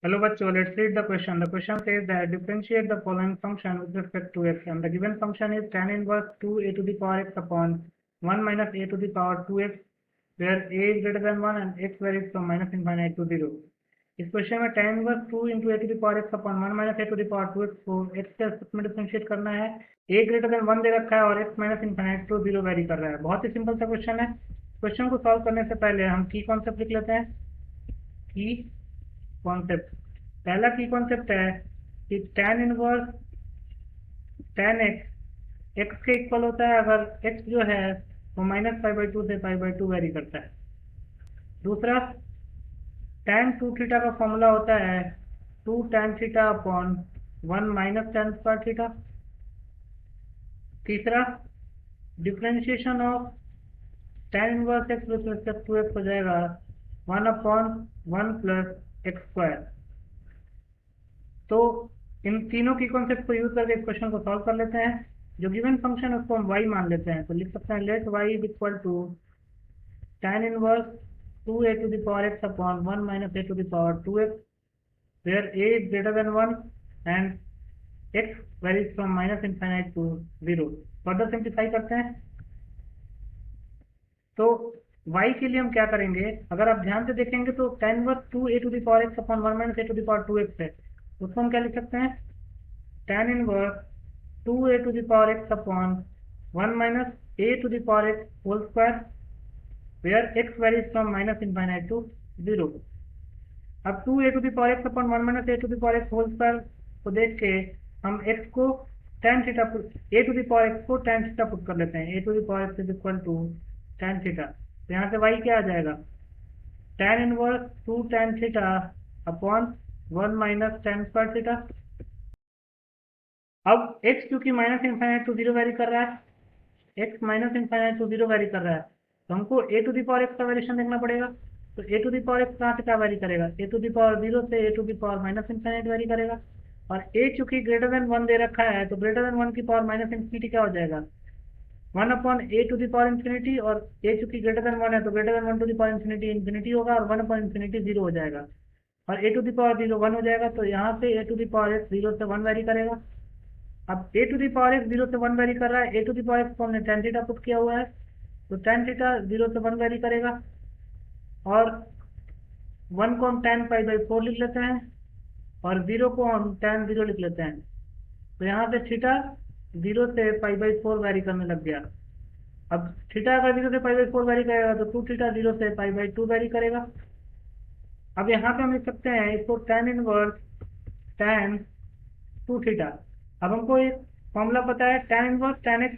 Hello bachcho, let's read the question. The question says that differentiate the following function with respect to x, and the given function is tan inverse 2a to the power x upon 1 minus a to the power 2x, where a is greater than 1 and x varies from minus infinite to 0. इस question में tan inverse 2 into a to the power x upon 1 minus a to the power 2x को x के respect में differentiate करना है। a greater than 1 दे रखा है और x minus infinite to 0 vary कर रहा है। बहुत ही सिंपल सा क्वेश्चन है। क्वेश्चन को सॉल्व करने से पहले हम की कॉन्सेप्ट लिख लेते हैं। की कॉन्सेप्ट, पहला की कॉन्सेप्ट है कि tan inverse tan x x के इक्वल होता है अगर x जो है वो -π/2 से π/2 वेरी करता है। दूसरा, tan 2 थीटा का फॉर्मूला होता है 2 tan theta upon 1 minus tan square theta. तीसरा, differentiation of tan inverse x with respect to x हो जाएगा 1 अपॉन 1 प्लस एक्स स्क्वायर। तो इन तीनों की कॉन्सेप्ट को यूज करके इस क्वेश्चन को सॉल्व कर लेते हैं। जो गिवन फंक्शन है उसको हम y मान लेते हैं, तो लिख सकते हैं let y is equal to tan inverse 2a to the power x upon 1 minus a to the power 2x, where a is greater than 1 and x varies from minus infinite to 0. Further simplify करते हैं तो y के लिए हम क्या करेंगे, अगर आप ध्यान से देखेंगे तो tan inverse 2a to the power x upon 1 minus a to the power 2x है, उसको हम क्या लिख सकते हैं tan inverse 2a to the power x upon 1 minus a to the power x whole square, where x varies from minus infinite to 0. अब 2a to the power x upon 1 minus a to the power x whole square को देख के हम x को tan theta a to the power x को tan theta put कर लेते हैं। a to the power x is equal to tan theta, तो यहाँ से y क्या आ जाएगा tan inverse 2 tan theta upon 1 minus tan square theta. अब x क्योंकि माइनस इनफाइनाइट टू 0 वेरी कर रहा है, x minus infinite to 0 vary कर रहा है, तो हमको a to the power x का वेरिएशन देखना पड़ेगा। तो a to the power x कहाँ से क्या वेरी करेगा, a टू द पावर 0 से a to the power minus infinite vary करेगा। और a चूंकि ग्रेटर देन 1 दे रखा है तो ग्रेटर देन 1 की पावर माइनस इन्फिनिटी क्या हो जाएगा 1 upon a to the power infinity, और a चूंकि ग्रेटर देन 1 है तो greater than 1 to the power infinity infinity होगा और 1 अपॉन इन्फिनिटी 0 हो जाएगा, और a टू द पावर 0 1 हो जाएगा। तो यहाँ से a to the power x 0 से 1 वेरी करेगा। अब a to the power x 0 से 1 वेरी कर रहा है, a to the power x को हमने tan थीटा पुट किया हुआ है, तो tan थीटा 0 से 1 वेरी करेगा, और 1 को हम tan π/4 लिख लेते हैं और 0 को हम tan 0 लिख लेते हैं। तो यहाँ से थीटा 0 से π/4 वेरी करने लग गया। अब थीटा अगर 0 से π/4 वेरी करेगा तो 2 थीटा 0 से π/2 वेरी करेगा। अब यहाँ पे हम लिख सकते हैं इसको tan इनवर्स tan 2 थीटा। अब हमको एक फॉर्मूला पता है tan inverse tan x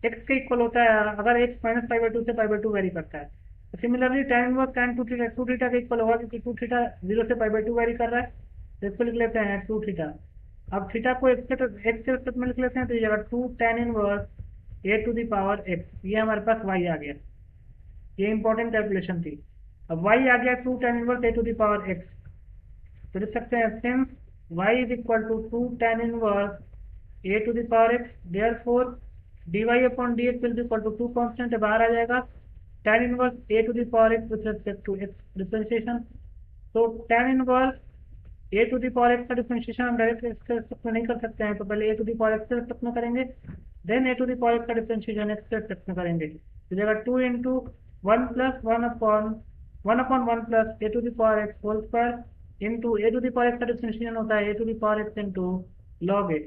x के इक्वल होता है अगर x माइनस π/2 से π/2 वेरी करता है। तो similarly tan inverse tan 2 theta के इक्वल होगा क्योंकि 2 थीटा 0 से π/2 वेरी कर रहा है, तो इसको लिख लेते हैं 2 थीटा। अब थीटा को x के रेस्पेक्ट में लिख लेते हैं, तो ये जगह 2 tan inverse a to the power x, ये हमारे पास y आ गया। ये इंपॉर्टेंट कैलकुलेशन थी। अब y आ गया 2 tan inverse a to the power x, तो लिख सकते हैं since y is equal to 2 tan inverse a to the power x, therefore dy upon dx will be equal to 2 constant बाहर आ जाएगा tan inverse a to the power x with respect to x differentiation. तो tan inverse a to the power x का differentiation हम direct x के respect में नहीं कर सकते हैं, तो पहले a to the power x के रेस्पेक्ट में करेंगे, then a to the power x का डिफरेंशिएशन x के रेस्पेक्ट में करेंगे। तो जगह 2 into 1 plus 1 upon 1 plus a to the power x whole square into a to the power x का डिफरेंशिएशन होता है a to the power x into log a,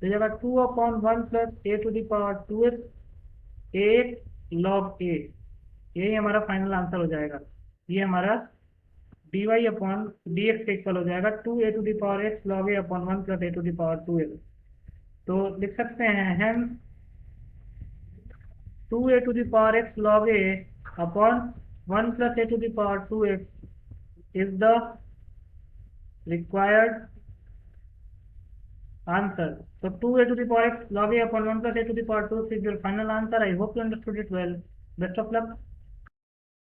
तो जगह 2 upon 1 plus a to the power 2x a log a, यही हमारा final answer हो जाएगा। ये हमारा dy अपॉन dx के इक्वल हो जाएगा 2a to the power x log a upon 1 plus a to the power 2x। तो लिख सकते हैं हम 2a to the power x log a upon 1 plus a to the power 2x is the required answer. So 2a to the power x log a upon 1 plus a to the power 2 is your final answer. I hope you understood it well. Best of luck.